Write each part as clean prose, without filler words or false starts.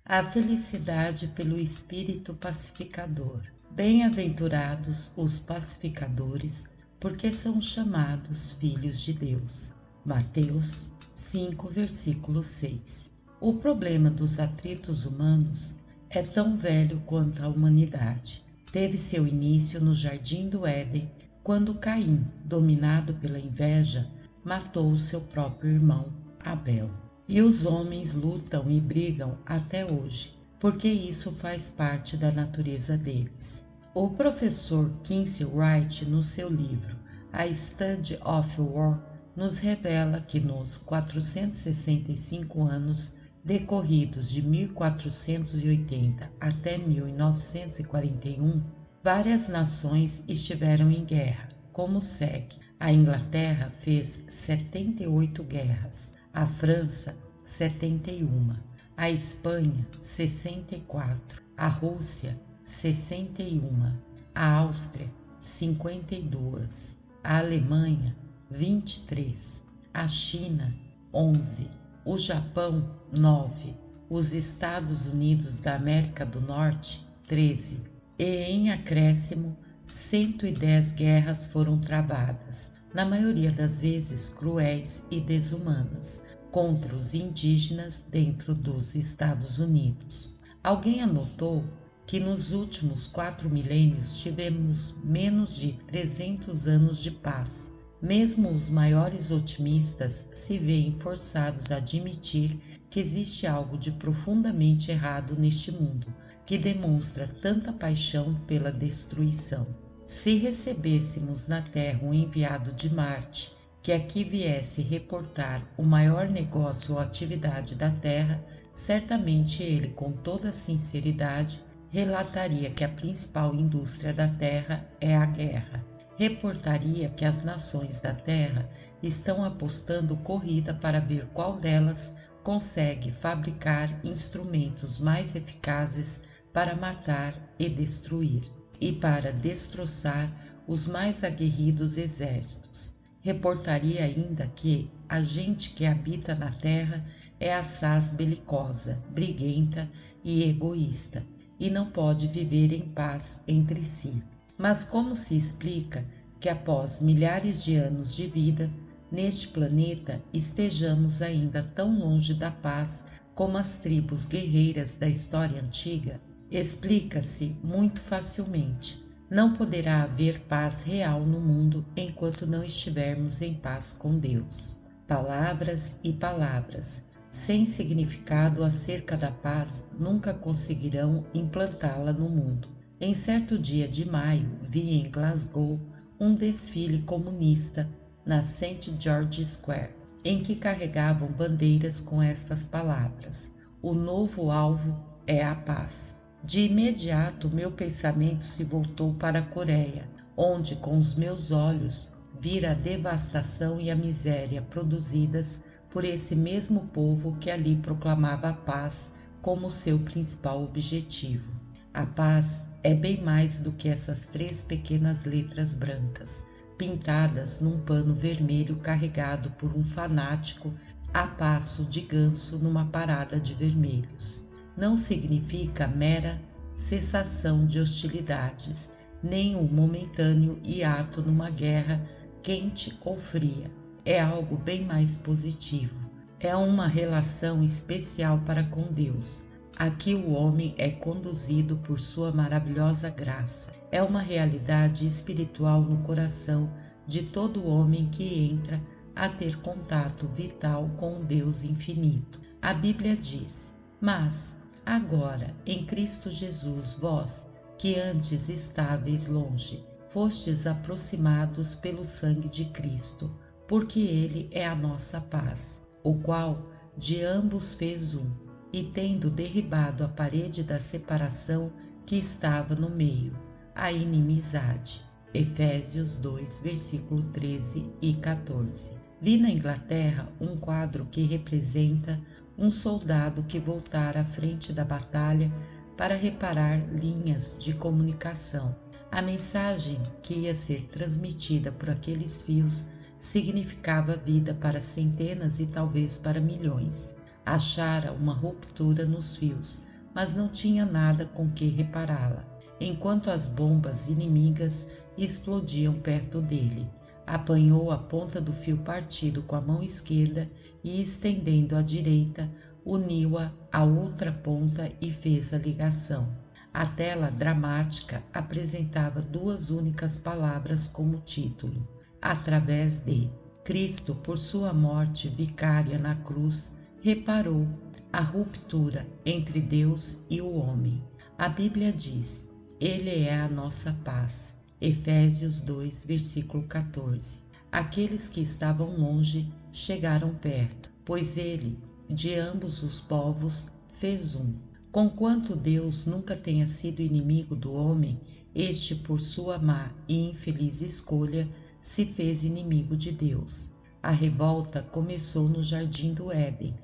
A felicidade pelo espírito pacificador. Bem-aventurados os pacificadores, porque são chamados filhos de Deus. Mateus 5, versículo 6. O problema dos atritos humanos é tão velho quanto a humanidade. Teve seu início no Jardim do Éden, quando Caim, dominado pela inveja, matou seu próprio irmão, Abel. E os homens lutam e brigam até hoje, porque isso faz parte da natureza deles. O professor Quincy Wright, no seu livro A Study of War, nos revela que nos 465 anos decorridos de 1480 até 1941, várias nações estiveram em guerra, como segue. A Inglaterra fez 78 guerras, a França 71, a Espanha 64, a Rússia 61, a Áustria 52, a Alemanha 23, a China 11, o Japão 9, os Estados Unidos da América do Norte 13, e em acréscimo 110 guerras foram travadas, na maioria das vezes cruéis e desumanas, contra os indígenas dentro dos Estados Unidos. Alguém anotou que nos últimos 4 milênios tivemos menos de 300 anos de paz. Mesmo os maiores otimistas se veem forçados a admitir que existe algo de profundamente errado neste mundo, que demonstra tanta paixão pela destruição. Se recebêssemos na Terra um enviado de Marte, que aqui viesse reportar o maior negócio ou atividade da Terra, certamente ele, com toda sinceridade, relataria que a principal indústria da Terra é a guerra. Reportaria que as nações da Terra estão apostando corrida para ver qual delas consegue fabricar instrumentos mais eficazes para matar e destruir, e para destroçar os mais aguerridos exércitos. Reportaria ainda que a gente que habita na Terra é assaz belicosa, briguenta e egoísta, e não pode viver em paz entre si. Mas como se explica que após milhares de anos de vida, neste planeta estejamos ainda tão longe da paz como as tribos guerreiras da história antiga? Explica-se muito facilmente. Não poderá haver paz real no mundo enquanto não estivermos em paz com Deus. Palavras e palavras, sem significado acerca da paz, nunca conseguirão implantá-la no mundo. Em certo dia de maio, vi em Glasgow um desfile comunista na St. George's Square, em que carregavam bandeiras com estas palavras: o novo alvo é a paz. De imediato, meu pensamento se voltou para a Coreia, onde, com os meus olhos, vira a devastação e a miséria produzidas por esse mesmo povo que ali proclamava a paz como seu principal objetivo. A paz é bem mais do que essas 3 pequenas letras brancas, pintadas num pano vermelho carregado por um fanático a passo de ganso numa parada de vermelhos. Não significa mera cessação de hostilidades, nem um momentâneo hiato numa guerra quente ou fria. É algo bem mais positivo. É uma relação especial para com Deus. Aqui o homem é conduzido por sua maravilhosa graça. É uma realidade espiritual no coração de todo homem que entra a ter contato vital com o Deus infinito. A Bíblia diz: mas agora, em Cristo Jesus, vós, que antes estáveis longe, fostes aproximados pelo sangue de Cristo, porque Ele é a nossa paz, o qual de ambos fez um, e tendo derribado a parede da separação que estava no meio, a inimizade. Efésios 2, versículo 13 e 14. Vi na Inglaterra um quadro que representa um soldado que voltara à frente da batalha para reparar linhas de comunicação. A mensagem que ia ser transmitida por aqueles fios significava vida para centenas e talvez para milhões. Achara uma ruptura nos fios, mas não tinha nada com que repará-la, enquanto as bombas inimigas explodiam perto dele. Apanhou a ponta do fio partido com a mão esquerda e, estendendo à direita, uniu-a à outra ponta e fez a ligação. A tela dramática apresentava duas únicas palavras como título: através de. Cristo, por sua morte vicária na cruz, reparou a ruptura entre Deus e o homem. A Bíblia diz: Ele é a nossa paz. Efésios 2, versículo 14. Aqueles que estavam longe chegaram perto, pois ele, de ambos os povos, fez um. Conquanto Deus nunca tenha sido inimigo do homem, este, por sua má e infeliz escolha, se fez inimigo de Deus. A revolta começou no Jardim do Éden,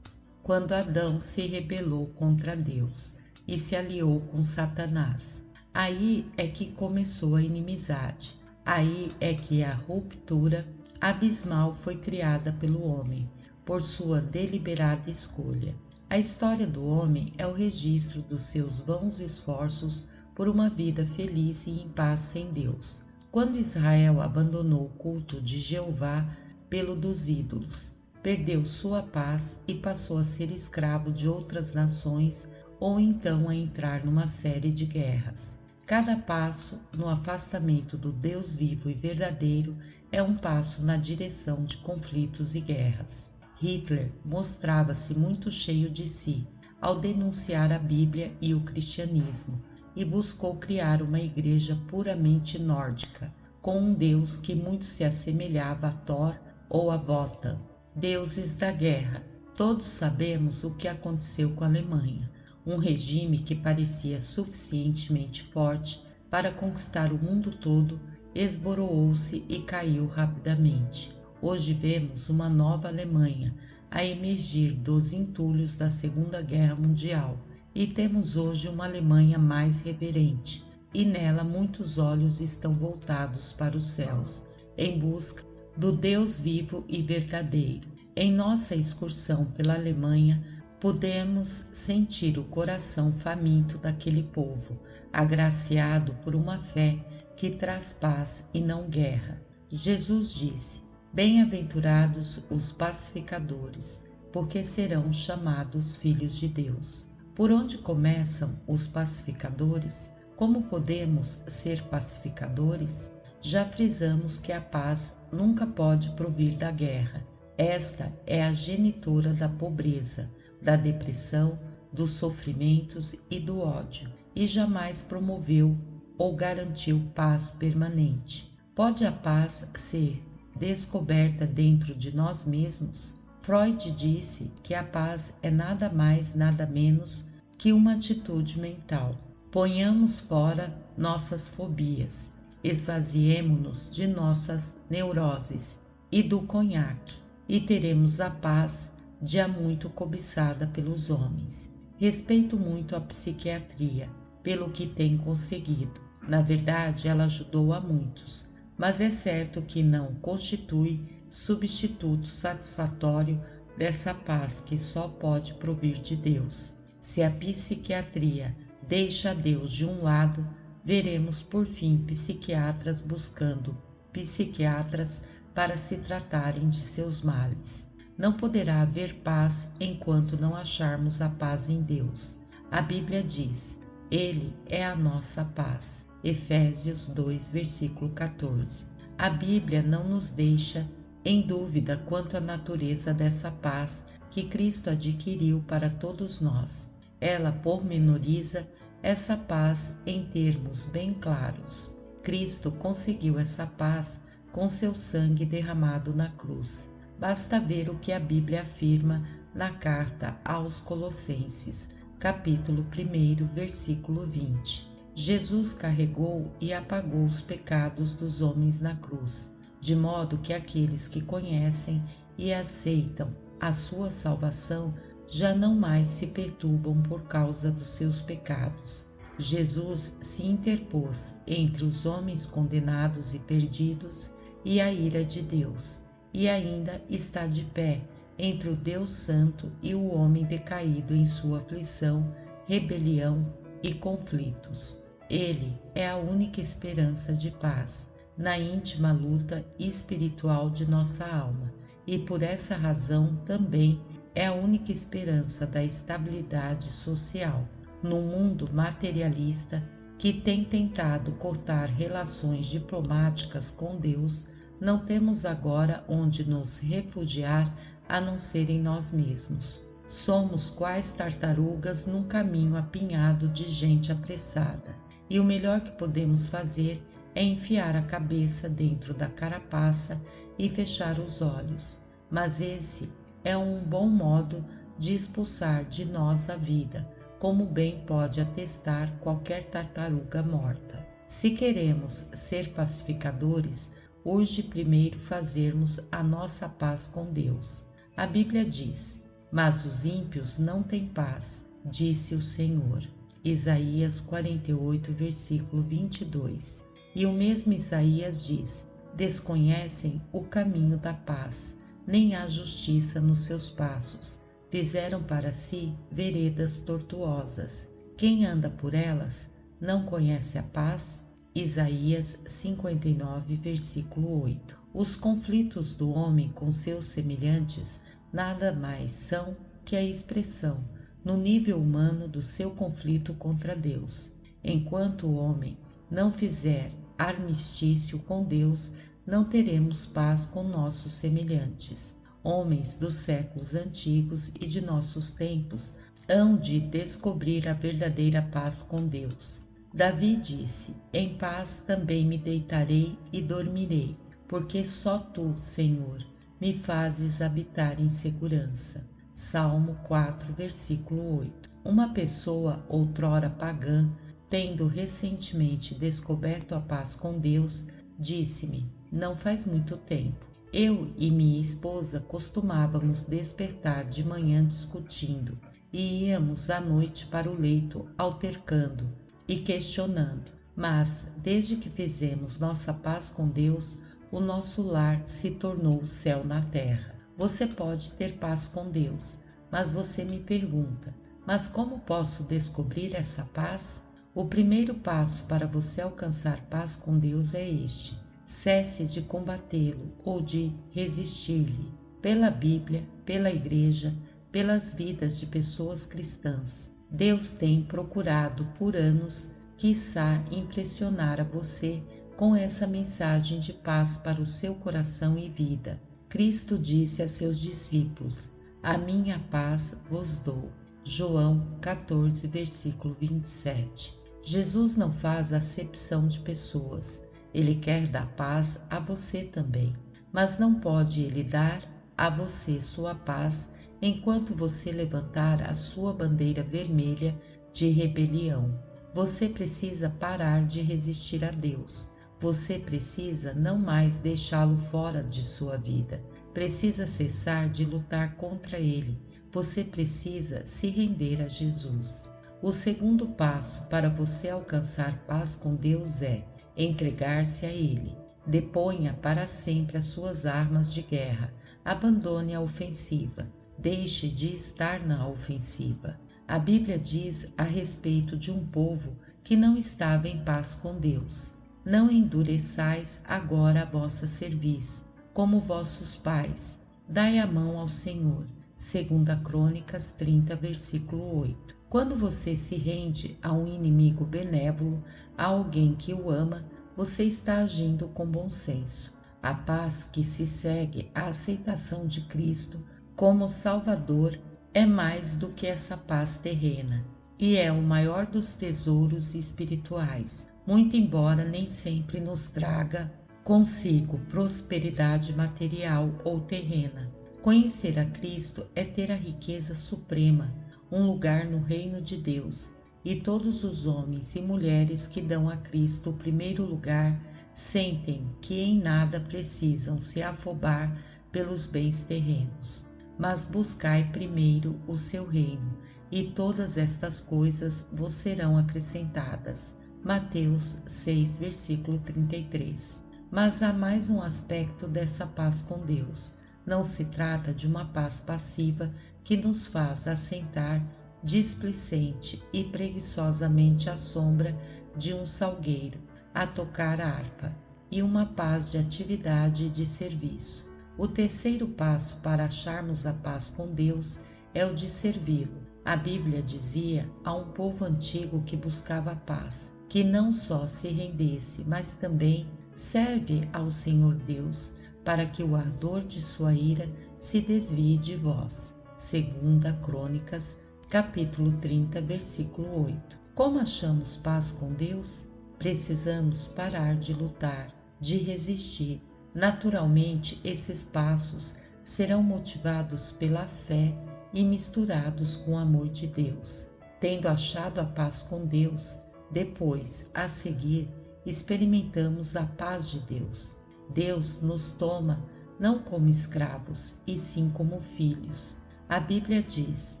quando Adão se rebelou contra Deus e se aliou com Satanás. Aí é que começou a inimizade. Aí é que a ruptura abismal foi criada pelo homem, por sua deliberada escolha. A história do homem é o registro dos seus vãos esforços por uma vida feliz e em paz sem Deus. Quando Israel abandonou o culto de Jeová pelo dos ídolos, perdeu sua paz e passou a ser escravo de outras nações ou então a entrar numa série de guerras. Cada passo no afastamento do Deus vivo e verdadeiro é um passo na direção de conflitos e guerras. Hitler mostrava-se muito cheio de si ao denunciar a Bíblia e o cristianismo e buscou criar uma igreja puramente nórdica, com um Deus que muito se assemelhava a Thor ou a Wotan, deuses da guerra. Todos sabemos o que aconteceu com a Alemanha. Um regime que parecia suficientemente forte para conquistar o mundo todo esboroou-se e caiu rapidamente. Hoje vemos uma nova Alemanha a emergir dos entulhos da Segunda Guerra Mundial e temos hoje uma Alemanha mais reverente e nela muitos olhos estão voltados para os céus em busca do Deus vivo e verdadeiro. Em nossa excursão pela Alemanha, podemos sentir o coração faminto daquele povo, agraciado por uma fé que traz paz e não guerra. Jesus disse: Bem-aventurados os pacificadores, porque serão chamados filhos de Deus. Por onde começam os pacificadores? Como podemos ser pacificadores? Já frisamos que a paz nunca pode provir da guerra. Esta é a genitora da pobreza, da depressão, dos sofrimentos e do ódio, e jamais promoveu ou garantiu paz permanente. Pode a paz ser descoberta dentro de nós mesmos? Freud disse que a paz é nada mais, nada menos que uma atitude mental. Ponhamos fora nossas fobias, esvaziemo-nos de nossas neuroses e do conhaque, e teremos a paz já muito cobiçada pelos homens. Respeito muito a psiquiatria pelo que tem conseguido. Na verdade, ela ajudou a muitos, mas é certo que não constitui substituto satisfatório dessa paz que só pode provir de Deus. Se a psiquiatria deixa Deus de um lado, veremos por fim psiquiatras buscando psiquiatras para se tratarem de seus males. Não poderá haver paz enquanto não acharmos a paz em Deus. A Bíblia diz: Ele é a nossa paz. Efésios 2, versículo 14. A Bíblia não nos deixa em dúvida quanto à natureza dessa paz que Cristo adquiriu para todos nós. Ela pormenoriza essa paz em termos bem claros. Cristo conseguiu essa paz com seu sangue derramado na cruz. Basta ver o que a Bíblia afirma na carta aos Colossenses, capítulo 1, versículo 20. Jesus carregou e apagou os pecados dos homens na cruz, de modo que aqueles que conhecem e aceitam a sua salvação já não mais se perturbam por causa dos seus pecados. Jesus se interpôs entre os homens condenados e perdidos e a ira de Deus, e ainda está de pé entre o Deus Santo e o homem decaído em sua aflição, rebelião e conflitos. Ele é a única esperança de paz na íntima luta espiritual de nossa alma e por essa razão também é a única esperança da estabilidade social. No mundo materialista que tem tentado cortar relações diplomáticas com Deus, não temos agora onde nos refugiar a não ser em nós mesmos. Somos quais tartarugas num caminho apinhado de gente apressada, e o melhor que podemos fazer é enfiar a cabeça dentro da carapaça e fechar os olhos. Mas esse é um bom modo de expulsar de nós a vida, como bem pode atestar qualquer tartaruga morta. Se queremos ser pacificadores, urge primeiro fazermos a nossa paz com Deus. A Bíblia diz: mas os ímpios não têm paz, disse o Senhor. Isaías 48, versículo 22. E o mesmo Isaías diz: desconhecem o caminho da paz, nem há justiça nos seus passos. Fizeram para si veredas tortuosas. Quem anda por elas não conhece a paz? Isaías 59, versículo 8. Os conflitos do homem com seus semelhantes nada mais são que a expressão, no nível humano, do seu conflito contra Deus. Enquanto o homem não fizer armistício com Deus, não teremos paz com nossos semelhantes. Homens dos séculos antigos e de nossos tempos hão de descobrir a verdadeira paz com Deus. Davi disse: em paz também me deitarei e dormirei, porque só tu, Senhor, me fazes habitar em segurança. Salmo 4, versículo 8. Uma pessoa outrora pagã, tendo recentemente descoberto a paz com Deus, disse-me, não faz muito tempo: eu e minha esposa costumávamos despertar de manhã discutindo e íamos à noite para o leito altercando e questionando. Mas, desde que fizemos nossa paz com Deus, o nosso lar se tornou o céu na terra. Você pode ter paz com Deus, mas você me pergunta, mas como posso descobrir essa paz? O primeiro passo para você alcançar paz com Deus é este: cesse de combatê-lo ou de resistir-lhe. Pela Bíblia, pela Igreja, pelas vidas de pessoas cristãs, Deus tem procurado por anos, quiçá, impressionar a você com essa mensagem de paz para o seu coração e vida. Cristo disse a seus discípulos: a minha paz vos dou. João 14, versículo 27. Jesus não faz acepção de pessoas. Ele quer dar paz a você também. Mas não pode ele dar a você sua paz enquanto você levantar a sua bandeira vermelha de rebelião. Você precisa parar de resistir a Deus. Você precisa não mais deixá-lo fora de sua vida. Precisa cessar de lutar contra ele. Você precisa se render a Jesus. O segundo passo para você alcançar paz com Deus é entregar-se a Ele. Deponha para sempre as suas armas de guerra. Abandone a ofensiva. Deixe de estar na ofensiva. A Bíblia diz a respeito de um povo que não estava em paz com Deus: não endureçais agora a vossa cerviz, como vossos pais. Dai a mão ao Senhor. 2 Crônicas 30, versículo 8. Quando você se rende a um inimigo benévolo, a alguém que o ama, você está agindo com bom senso. A paz que se segue à aceitação de Cristo como Salvador é mais do que essa paz terrena e é o maior dos tesouros espirituais, muito embora nem sempre nos traga consigo prosperidade material ou terrena. Conhecer a Cristo é ter a riqueza suprema, um lugar no reino de Deus, e todos os homens e mulheres que dão a Cristo o primeiro lugar sentem que em nada precisam se afobar pelos bens terrenos. Mas buscai primeiro o seu reino, e todas estas coisas vos serão acrescentadas. Mateus 6, versículo 33. Mas há mais um aspecto dessa paz com Deus. Não se trata de uma paz passiva que nos faz assentar displicente e preguiçosamente à sombra de um salgueiro, a tocar a harpa, e uma paz de atividade e de serviço. O terceiro passo para acharmos a paz com Deus é o de servi-lo. A Bíblia dizia a um povo antigo que buscava a paz, que não só se rendesse, mas também serve ao Senhor Deus, para que o ardor de sua ira se desvie de vós. 2 Crônicas, capítulo 30, versículo 8. Como achamos paz com Deus? Precisamos parar de lutar, de resistir. Naturalmente, esses passos serão motivados pela fé e misturados com o amor de Deus. Tendo achado a paz com Deus, depois, a seguir, experimentamos a paz de Deus. Deus nos toma não como escravos, e sim como filhos. A Bíblia diz: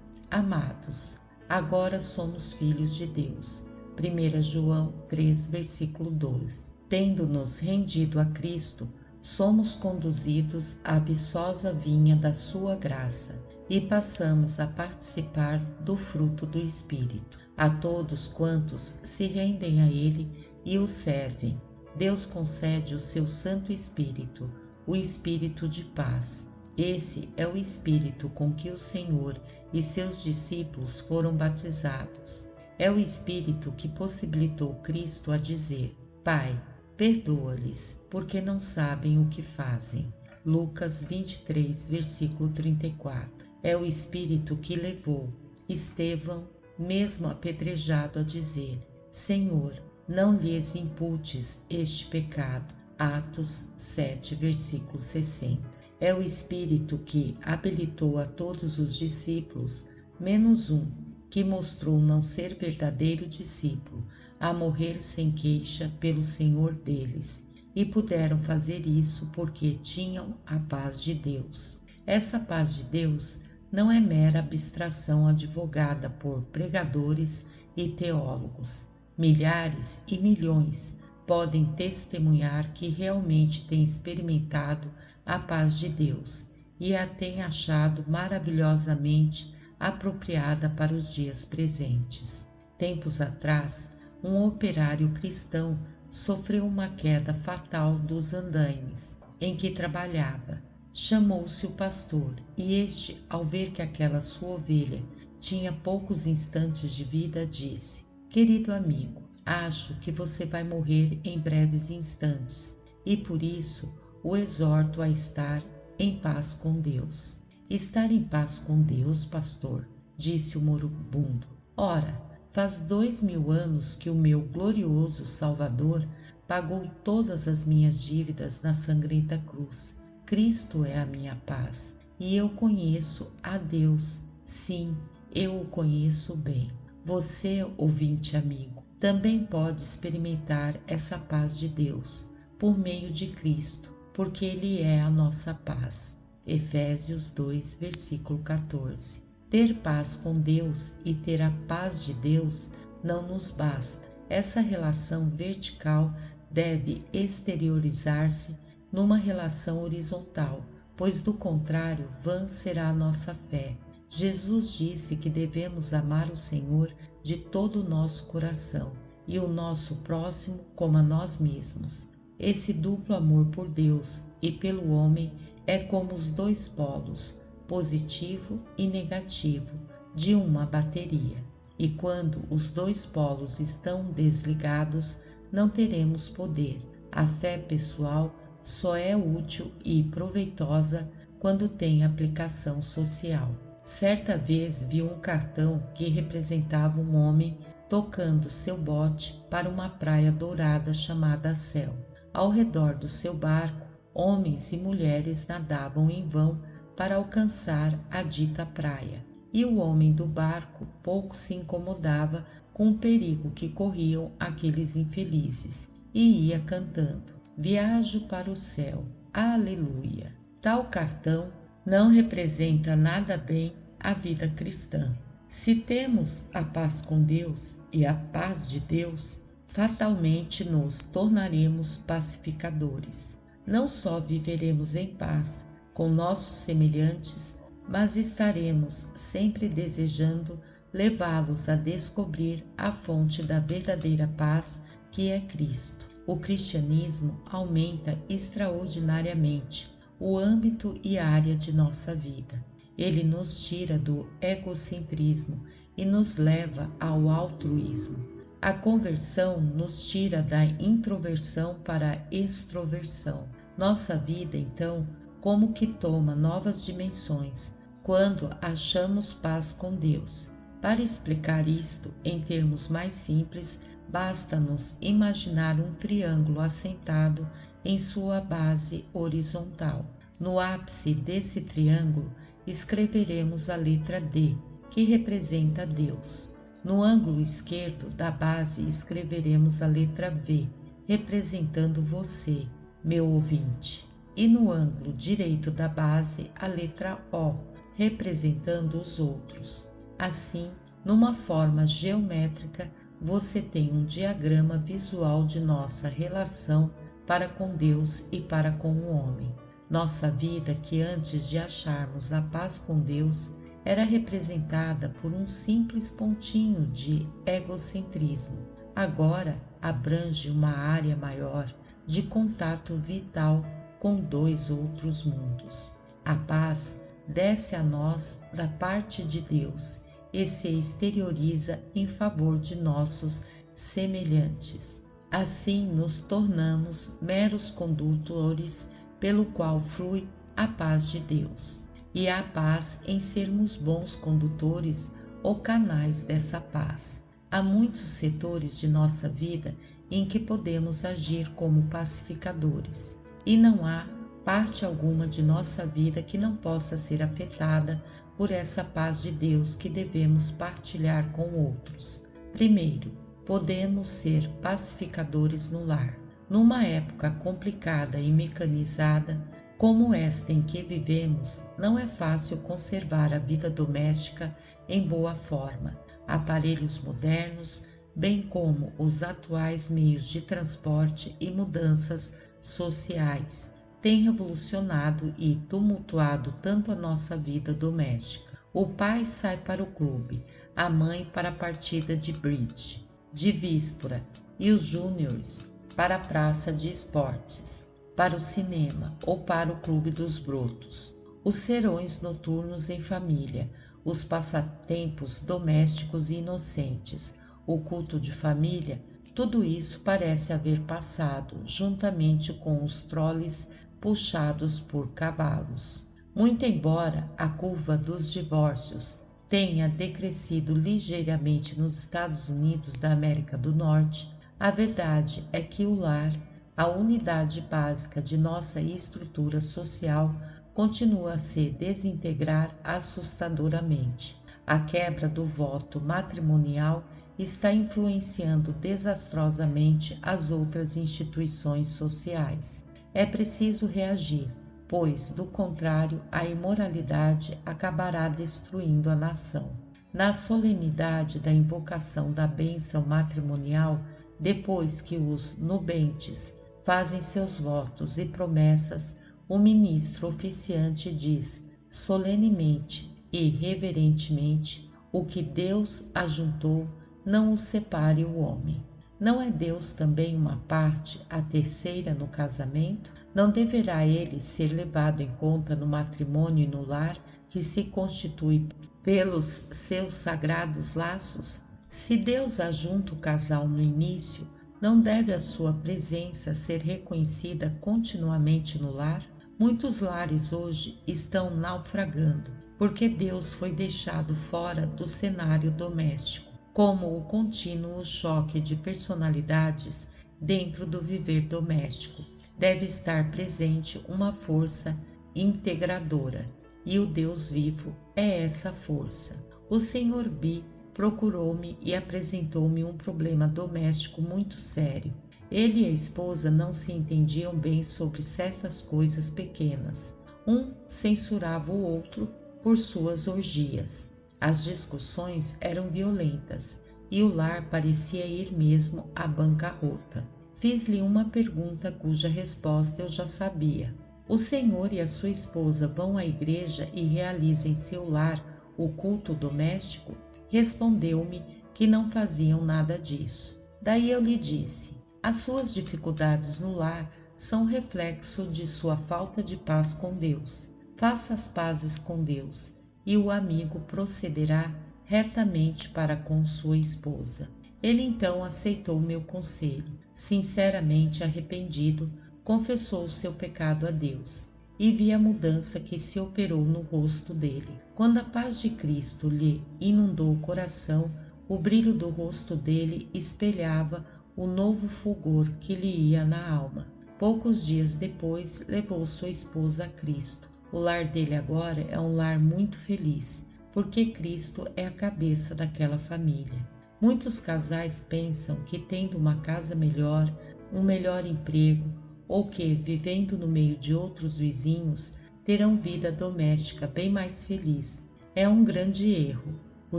Amados, agora somos filhos de Deus. 1 João 3, versículo 2. Tendo-nos rendido a Cristo, somos conduzidos à viçosa vinha da sua graça e passamos a participar do fruto do Espírito. A todos quantos se rendem a Ele e o servem, Deus concede o seu Santo Espírito, o Espírito de paz. Esse é o Espírito com que o Senhor e seus discípulos foram batizados. É o Espírito que possibilitou Cristo a dizer: Pai, perdoa-lhes, porque não sabem o que fazem. Lucas 23, versículo 34. É o Espírito que levou Estevão, mesmo apedrejado, a dizer: Senhor, não lhes imputes este pecado. Atos 7, versículo 60. É o Espírito que habilitou a todos os discípulos, menos um, que mostrou não ser verdadeiro discípulo, a morrer sem queixa pelo Senhor deles, e puderam fazer isso porque tinham a paz de Deus. Essa paz de Deus não é mera abstração advogada por pregadores e teólogos. Milhares e milhões podem testemunhar que realmente têm experimentado a paz de Deus e a têm achado maravilhosamente apropriada para os dias presentes. Tempos atrás, um operário cristão sofreu uma queda fatal dos andaimes em que trabalhava. Chamou-se o pastor e este, ao ver que aquela sua ovelha tinha poucos instantes de vida, disse: Querido amigo, acho que você vai morrer em breves instantes e por isso o exorto a estar em paz com Deus. Estar em paz com Deus, pastor, disse o moribundo. Ora, faz 2000 anos que o meu glorioso Salvador pagou todas as minhas dívidas na sangrenta cruz. Cristo é a minha paz e eu conheço a Deus. Sim, eu o conheço bem. Você, ouvinte amigo, também pode experimentar essa paz de Deus por meio de Cristo, porque Ele é a nossa paz. Efésios 2, versículo 14. Ter paz com Deus e ter a paz de Deus não nos basta. Essa relação vertical deve exteriorizar-se numa relação horizontal, pois do contrário, vã será a nossa fé. Jesus disse que devemos amar o Senhor de todo o nosso coração e o nosso próximo como a nós mesmos. Esse duplo amor por Deus e pelo homem é como os dois polos, positivo e negativo, de uma bateria. E quando os dois polos estão desligados, não teremos poder. A fé pessoal só é útil e proveitosa quando tem aplicação social. Certa vez vi um cartão que representava um homem tocando seu bote para uma praia dourada chamada Céu. Ao redor do seu barco, homens e mulheres nadavam em vão para alcançar a dita praia, e o homem do barco pouco se incomodava com o perigo que corriam aqueles infelizes, e ia cantando: Viajo para o céu, aleluia. Tal cartão não representa nada bem a vida cristã. Se temos a paz com Deus e a paz de Deus, fatalmente nos tornaremos pacificadores. Não só viveremos em paz com nossos semelhantes, mas estaremos sempre desejando levá-los a descobrir a fonte da verdadeira paz, que é Cristo. O cristianismo aumenta extraordinariamente o âmbito e área de nossa vida. Ele nos tira do egocentrismo e nos leva ao altruísmo. A conversão nos tira da introversão para a extroversão. Nossa vida, então, como que toma novas dimensões quando achamos paz com Deus. Para explicar isto em termos mais simples, basta-nos imaginar um triângulo assentado em sua base horizontal. No ápice desse triângulo, escreveremos a letra D, que representa Deus. No ângulo esquerdo da base, escreveremos a letra V, representando você, meu ouvinte. E no ângulo direito da base, a letra O, representando os outros. Assim, numa forma geométrica, você tem um diagrama visual de nossa relação para com Deus e para com o homem. Nossa vida, que antes de acharmos a paz com Deus, era representada por um simples pontinho de egocentrismo. Agora abrange uma área maior de contato vital com dois outros mundos. A paz desce a nós da parte de Deus e se exterioriza em favor de nossos semelhantes. Assim nos tornamos meros condutores pelo qual flui a paz de Deus. E há paz em sermos bons condutores ou canais dessa paz. Há muitos setores de nossa vida em que podemos agir como pacificadores, e não há parte alguma de nossa vida que não possa ser afetada por essa paz de Deus que devemos partilhar com outros. Primeiro, podemos ser pacificadores no lar. Numa época complicada e mecanizada, como esta em que vivemos, não é fácil conservar a vida doméstica em boa forma. Aparelhos modernos, bem como os atuais meios de transporte e mudanças sociais, têm revolucionado e tumultuado tanto a nossa vida doméstica. O pai sai para o clube, a mãe para a partida de bridge, de víspora, e os júniores para a praça de esportes, para o cinema ou para o clube dos brotos, os serões noturnos em família, os passatempos domésticos e inocentes, o culto de família, tudo isso parece haver passado juntamente com os troles puxados por cavalos. Muito embora a curva dos divórcios tenha decrescido ligeiramente nos Estados Unidos da América do Norte, a verdade é que o lar, a unidade básica de nossa estrutura social, continua a se desintegrar assustadoramente. A quebra do voto matrimonial está influenciando desastrosamente as outras instituições sociais. É preciso reagir, pois, do contrário, a imoralidade acabará destruindo a nação. Na solenidade da invocação da bênção matrimonial, depois que os nubentes fazem seus votos e promessas, o ministro oficiante diz solenemente e reverentemente: o que Deus ajuntou, não o separe o homem. Não é Deus também uma parte, a terceira no casamento? Não deverá ele ser levado em conta no matrimônio e no lar, que se constitui pelos seus sagrados laços? Se Deus ajunta o casal no início, não deve a sua presença ser reconhecida continuamente no lar? Muitos lares hoje estão naufragando, porque Deus foi deixado fora do cenário doméstico, como o contínuo choque de personalidades dentro do viver doméstico. Deve estar presente uma força integradora, e o Deus vivo é essa força. O Sr. B procurou-me e apresentou-me um problema doméstico muito sério. Ele e a esposa não se entendiam bem sobre certas coisas pequenas. Um censurava o outro por suas orgias. As discussões eram violentas e o lar parecia ir mesmo à bancarrota. Fiz-lhe uma pergunta cuja resposta eu já sabia. O senhor e a sua esposa vão à igreja e realizam em seu lar o culto doméstico? Respondeu-me que não faziam nada disso. Daí eu lhe disse: as suas dificuldades no lar são reflexo de sua falta de paz com Deus. Faça as pazes com Deus e o amigo procederá retamente para com sua esposa. Ele então aceitou meu conselho. Sinceramente arrependido, confessou seu pecado a Deus e vi a mudança que se operou no rosto dele. Quando a paz de Cristo lhe inundou o coração, o brilho do rosto dele espelhava o novo fulgor que lhe ia na alma. Poucos dias depois, levou sua esposa a Cristo. O lar dele agora é um lar muito feliz, porque Cristo é a cabeça daquela família. Muitos casais pensam que tendo uma casa melhor, um melhor emprego, ou que, vivendo no meio de outros vizinhos, terão vida doméstica bem mais feliz. É um grande erro. O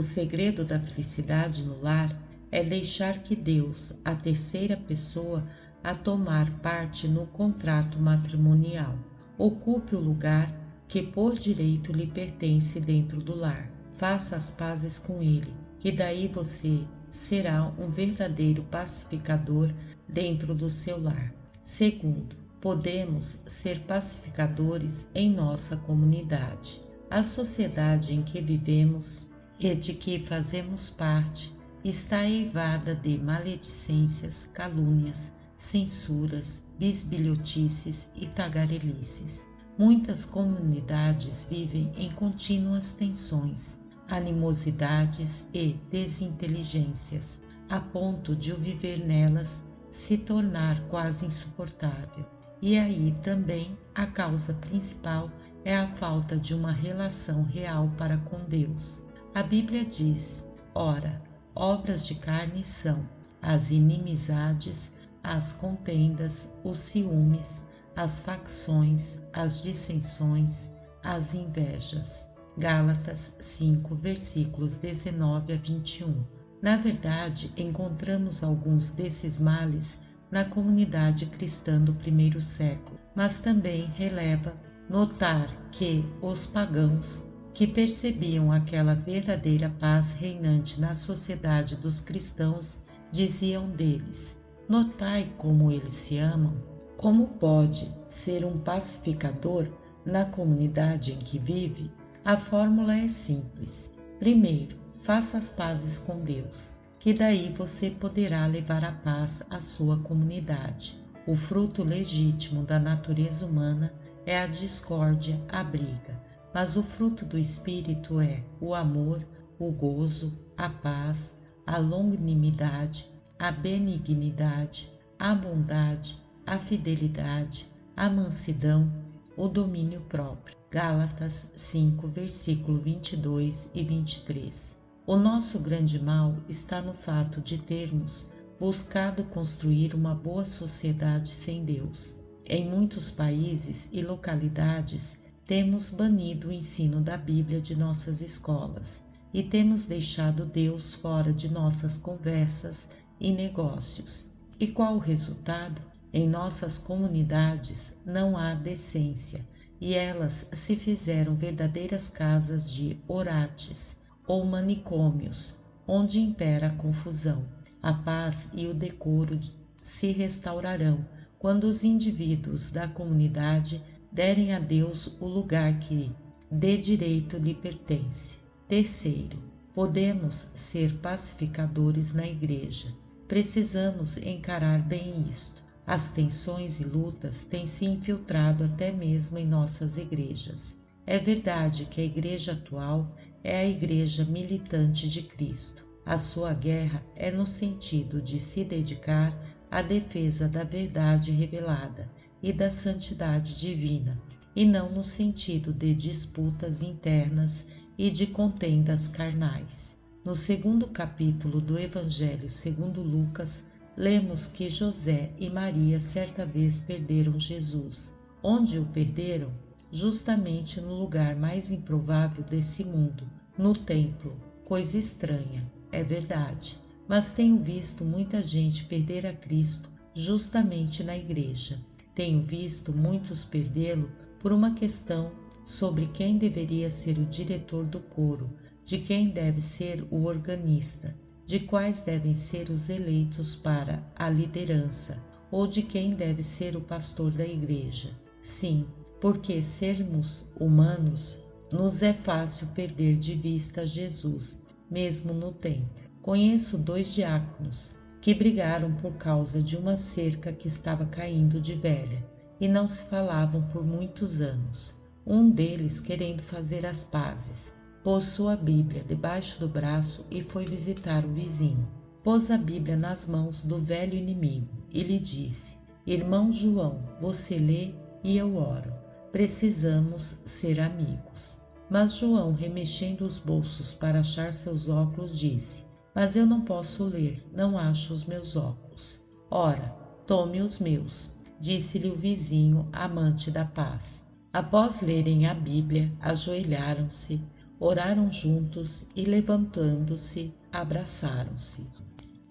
segredo da felicidade no lar é deixar que Deus, a terceira pessoa, a tomar parte no contrato matrimonial, ocupe o lugar que por direito lhe pertence dentro do lar. Faça as pazes com ele, que daí você será um verdadeiro pacificador dentro do seu lar. Segundo, podemos ser pacificadores em nossa comunidade. A sociedade em que vivemos e de que fazemos parte está eivada de maledicências, calúnias, censuras, bisbilhotices e tagarelices. Muitas comunidades vivem em contínuas tensões, animosidades e desinteligências, a ponto de o viver nelas se tornar quase insuportável. E aí também a causa principal é a falta de uma relação real para com Deus. A Bíblia diz: ora, obras de carne são as inimizades, as contendas, os ciúmes, as facções, as dissensões, as invejas. Gálatas 5, versículos 19 a 21. Na verdade, encontramos alguns desses males na comunidade cristã do primeiro século, mas também releva notar que os pagãos, que percebiam aquela verdadeira paz reinante na sociedade dos cristãos, diziam deles: notai como eles se amam. Como pode ser um pacificador na comunidade em que vive? A fórmula é simples. Primeiro, faça as pazes com Deus, que daí você poderá levar a paz à sua comunidade. O fruto legítimo da natureza humana é a discórdia, a briga, mas o fruto do Espírito é o amor, o gozo, a paz, a longanimidade, a benignidade, a bondade, a fidelidade, a mansidão, o domínio próprio. Gálatas 5, versículo 22 e 23. O nosso grande mal está no fato de termos buscado construir uma boa sociedade sem Deus. Em muitos países e localidades, temos banido o ensino da Bíblia de nossas escolas e temos deixado Deus fora de nossas conversas e negócios. E qual o resultado? Em nossas comunidades não há decência e elas se fizeram verdadeiras casas de orates ou manicômios, onde impera a confusão. A paz e o decoro se restaurarão quando os indivíduos da comunidade derem a Deus o lugar que de direito lhe pertence. Terceiro, podemos ser pacificadores na igreja. Precisamos encarar bem isto. As tensões e lutas têm se infiltrado até mesmo em nossas igrejas. É verdade que a igreja atual é a igreja militante de Cristo. A sua guerra é no sentido de se dedicar à defesa da verdade revelada e da santidade divina, e não no sentido de disputas internas e de contendas carnais. No segundo capítulo do Evangelho segundo Lucas, lemos que José e Maria certa vez perderam Jesus. Onde o perderam? Justamente no lugar mais improvável desse mundo, no templo. Coisa estranha, é verdade, mas tenho visto muita gente perder a Cristo justamente na igreja. Tenho visto muitos perdê-lo por uma questão sobre quem deveria ser o diretor do coro, de quem deve ser o organista, de quais devem ser os eleitos para a liderança, ou de quem deve ser o pastor da igreja. Sim, porque sermos humanos, nos é fácil perder de vista Jesus, mesmo no templo. Conheço 2 diáconos que brigaram por causa de uma cerca que estava caindo de velha e não se falavam por muitos anos. Um deles, querendo fazer as pazes, pôs sua Bíblia debaixo do braço e foi visitar o vizinho. Pôs a Bíblia nas mãos do velho inimigo e lhe disse: Irmão João, você lê e eu oro. Precisamos ser amigos. Mas João, remexendo os bolsos para achar seus óculos, disse: Mas eu não posso ler, não acho os meus óculos. Ora, tome os meus, disse-lhe o vizinho, amante da paz. Após lerem a Bíblia, ajoelharam-se, oraram juntos e, levantando-se, abraçaram-se.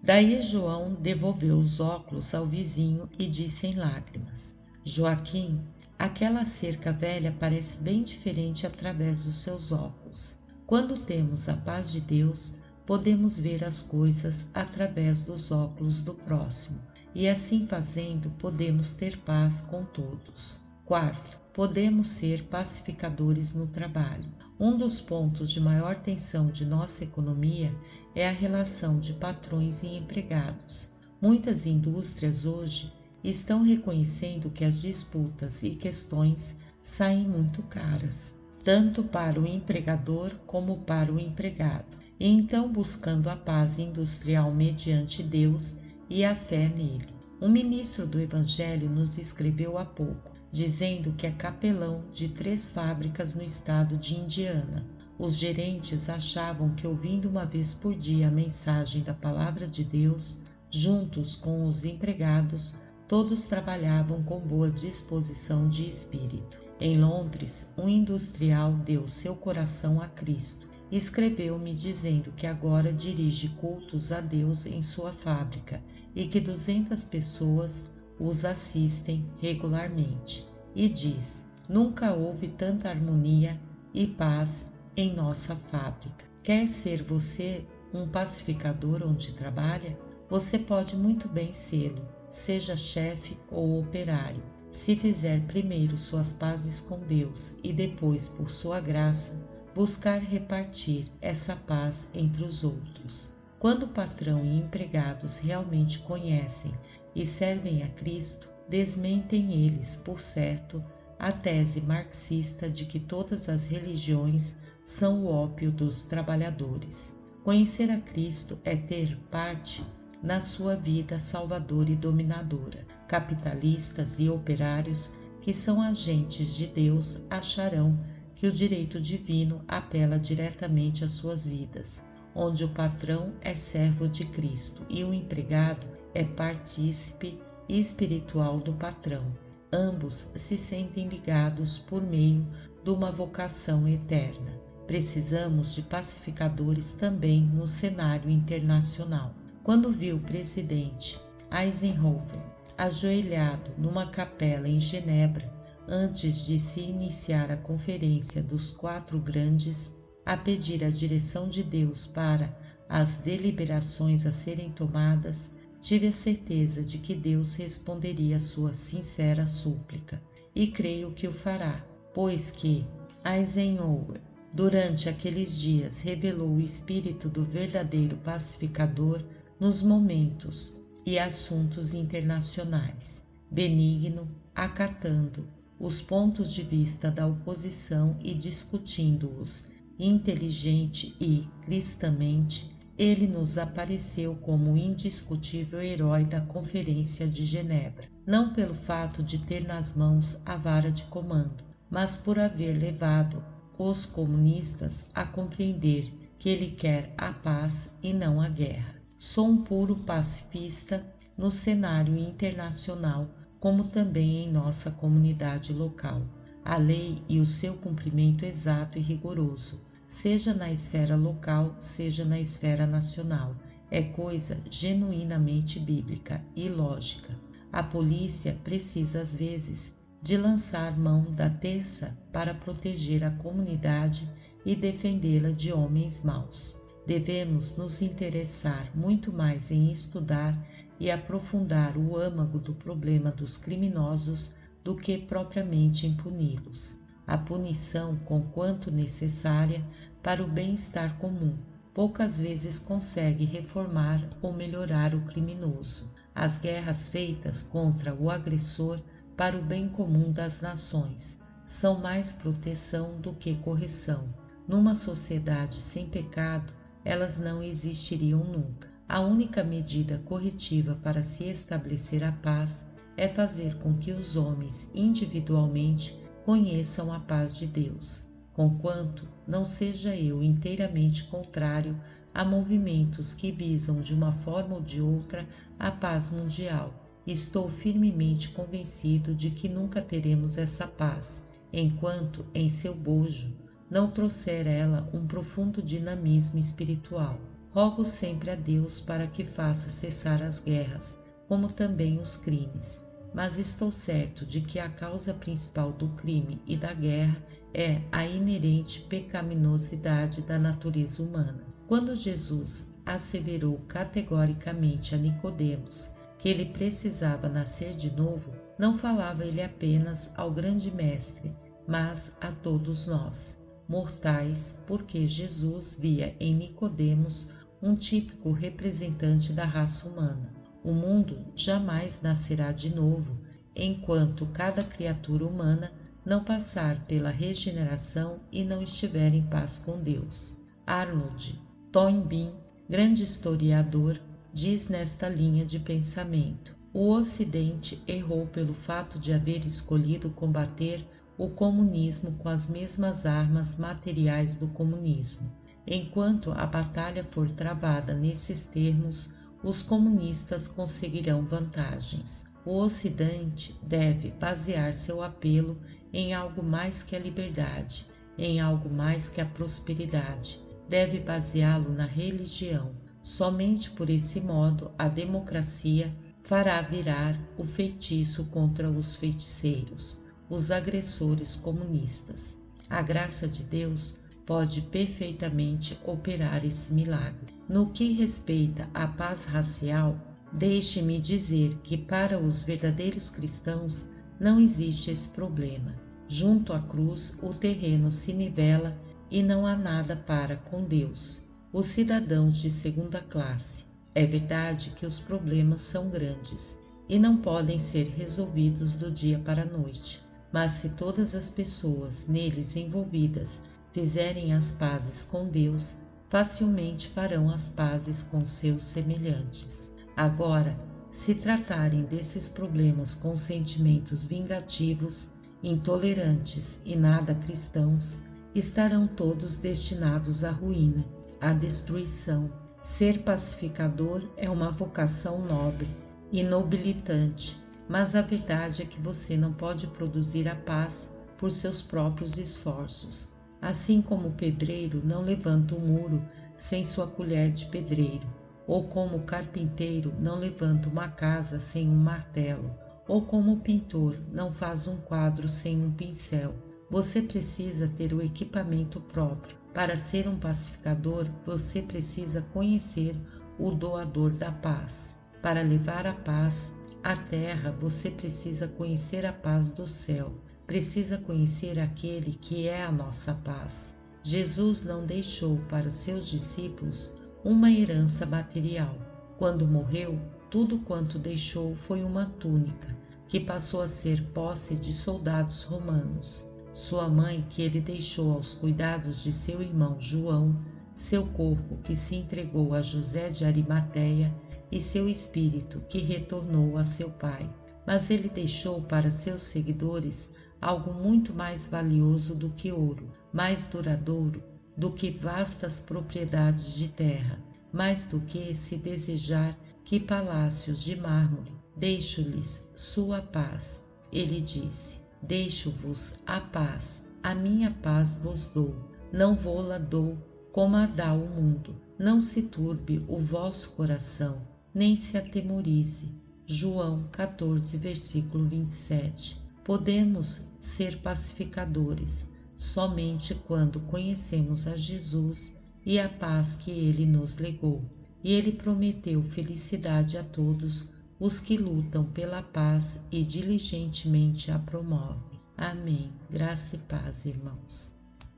Daí João devolveu os óculos ao vizinho e disse em lágrimas: Joaquim, aquela cerca velha parece bem diferente através dos seus óculos. Quando temos a paz de Deus, podemos ver as coisas através dos óculos do próximo, e assim fazendo podemos ter paz com todos. Quarto, podemos ser pacificadores no trabalho. Um dos pontos de maior tensão de nossa economia é a relação de patrões e empregados. Muitas indústrias hoje estão reconhecendo que as disputas e questões saem muito caras, tanto para o empregador como para o empregado, e então buscando a paz industrial mediante Deus e a fé nele. Um ministro do Evangelho nos escreveu há pouco, dizendo que é capelão de 3 fábricas no estado de Indiana. Os gerentes achavam que, ouvindo uma vez por dia a mensagem da palavra de Deus, juntos com os empregados, todos trabalhavam com boa disposição de espírito. Em Londres, um industrial deu seu coração a Cristo. Escreveu-me dizendo que agora dirige cultos a Deus em sua fábrica e que 200 pessoas os assistem regularmente. E diz: nunca houve tanta harmonia e paz em nossa fábrica. Quer ser você um pacificador onde trabalha? Você pode muito bem sê-lo, seja chefe ou operário, se fizer primeiro suas pazes com Deus e depois, por sua graça, buscar repartir essa paz entre os outros. Quando o patrão e empregados realmente conhecem e servem a Cristo, desmentem eles, por certo, a tese marxista de que todas as religiões são o ópio dos trabalhadores. Conhecer a Cristo é ter parte na sua vida salvadora e dominadora. Capitalistas e operários que são agentes de Deus acharão que o direito divino apela diretamente às suas vidas, onde o patrão é servo de Cristo e o empregado é partícipe espiritual do patrão. Ambos se sentem ligados por meio de uma vocação eterna. Precisamos de pacificadores também no cenário internacional. Quando vi o presidente Eisenhower ajoelhado numa capela em Genebra, antes de se iniciar a Conferência dos 4 Grandes, a pedir a direção de Deus para as deliberações a serem tomadas, tive a certeza de que Deus responderia a sua sincera súplica, e creio que o fará, pois que Eisenhower, durante aqueles dias, revelou o espírito do verdadeiro pacificador nos momentos e assuntos internacionais, benigno, acatando os pontos de vista da oposição e discutindo-os inteligente e cristamente, ele nos apareceu como o indiscutível herói da Conferência de Genebra, não pelo fato de ter nas mãos a vara de comando, mas por haver levado os comunistas a compreender que ele quer a paz e não a guerra. Sou um puro pacifista no cenário internacional, como também em nossa comunidade local. A lei e o seu cumprimento exato e rigoroso, seja na esfera local, seja na esfera nacional, é coisa genuinamente bíblica e lógica. A polícia precisa, às vezes, de lançar mão da terça para proteger a comunidade e defendê-la de homens maus. Devemos nos interessar muito mais em estudar e aprofundar o âmago do problema dos criminosos do que propriamente em puni-los. A punição, conquanto necessária para o bem-estar comum, poucas vezes consegue reformar ou melhorar o criminoso. As guerras feitas contra o agressor para o bem comum das nações são mais proteção do que correção. Numa sociedade sem pecado, elas não existiriam nunca. A única medida corretiva para se estabelecer a paz é fazer com que os homens individualmente conheçam a paz de Deus, conquanto não seja eu inteiramente contrário a movimentos que visam de uma forma ou de outra a paz mundial. Estou firmemente convencido de que nunca teremos essa paz, enquanto em seu bojo não trouxer ela um profundo dinamismo espiritual. Rogo sempre a Deus para que faça cessar as guerras, como também os crimes, mas estou certo de que a causa principal do crime e da guerra é a inerente pecaminosidade da natureza humana. Quando Jesus asseverou categoricamente a Nicodemos que ele precisava nascer de novo, não falava ele apenas ao grande mestre, mas a todos nós, mortais, porque Jesus via em Nicodemos um típico representante da raça humana. O mundo jamais nascerá de novo, enquanto cada criatura humana não passar pela regeneração e não estiver em paz com Deus. Arnold Toynbee, grande historiador, diz nesta linha de pensamento: o Ocidente errou pelo fato de haver escolhido combater o comunismo com as mesmas armas materiais do comunismo. Enquanto a batalha for travada nesses termos, os comunistas conseguirão vantagens. O Ocidente deve basear seu apelo em algo mais que a liberdade, em algo mais que a prosperidade. Deve baseá-lo na religião. Somente por esse modo a democracia fará virar o feitiço contra os feiticeiros, os agressores comunistas. A graça de Deus pode perfeitamente operar esse milagre. No que respeita à paz racial, deixe-me dizer que para os verdadeiros cristãos não existe esse problema. Junto à cruz, o terreno se nivela e não há nada para com Deus. Os cidadãos de segunda classe. É verdade que os problemas são grandes e não podem ser resolvidos do dia para a noite, mas se todas as pessoas neles envolvidas fizerem as pazes com Deus, facilmente farão as pazes com seus semelhantes. Agora, se tratarem desses problemas com sentimentos vingativos, intolerantes e nada cristãos, estarão todos destinados à ruína, à destruição. Ser pacificador é uma vocação nobre e nobilitante, mas a verdade é que você não pode produzir a paz por seus próprios esforços. Assim como o pedreiro não levanta um muro sem sua colher de pedreiro, ou como o carpinteiro não levanta uma casa sem um martelo, ou como o pintor não faz um quadro sem um pincel. Você precisa ter o equipamento próprio. Para ser um pacificador, você precisa conhecer o doador da paz. Para levar a paz à terra, você precisa conhecer a paz do céu. Precisa conhecer aquele que é a nossa paz. Jesus não deixou para seus discípulos uma herança material. Quando morreu, tudo quanto deixou foi uma túnica, que passou a ser posse de soldados romanos. Sua mãe, que ele deixou aos cuidados de seu irmão João, seu corpo, que se entregou a José de Arimateia, e seu espírito, que retornou a seu pai. Mas ele deixou para seus seguidores algo muito mais valioso do que ouro, mais duradouro do que vastas propriedades de terra, mais do que se desejar que palácios de mármore. Deixo-lhes sua paz. Ele disse: deixo-vos a paz, a minha paz vos dou, não vô-la dou como a dá o mundo. Não se turbe o vosso coração, nem se atemorize. João 14, versículo 27. Podemos ser pacificadores somente quando conhecemos a Jesus e a paz que Ele nos legou. E Ele prometeu felicidade a todos os que lutam pela paz e diligentemente a promovem. Amém. Graça e paz, irmãos.